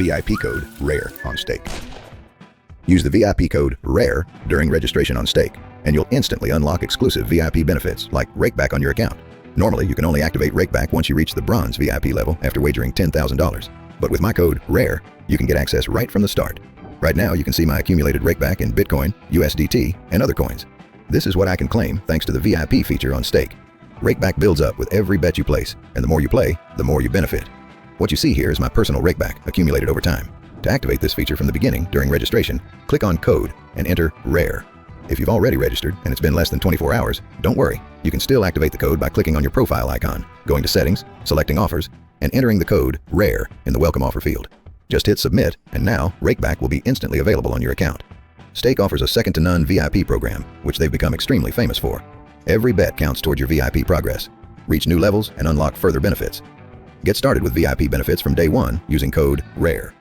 VIP code RARE on stake. Use the VIP code RARE during registration on stake, and you'll instantly unlock exclusive VIP benefits like rakeback on your account. Normally, you can only activate rakeback once you reach the bronze VIP level after wagering $10,000. But with my code RARE, you can get access right from the start. Right now, you can see my accumulated rakeback in Bitcoin, USDT, and other coins. This is what I can claim thanks to the VIP feature on stake. Rakeback builds up with every bet you place, and the more you play, the more you benefit. What you see here is my personal rakeback accumulated over time. To activate this feature from the beginning during registration, click on Code and enter RARE. If you've already registered and it's been less than 24 hours, don't worry. You can still activate the code by clicking on your profile icon, going to Settings, selecting Offers, and entering the code RARE in the Welcome Offer field. Just hit Submit, and now rakeback will be instantly available on your account. Stake offers a second-to-none VIP program, which they've become extremely famous for. Every bet counts towards your VIP progress. Reach new levels and unlock further benefits. Get started with VIP benefits from day one using code RARE.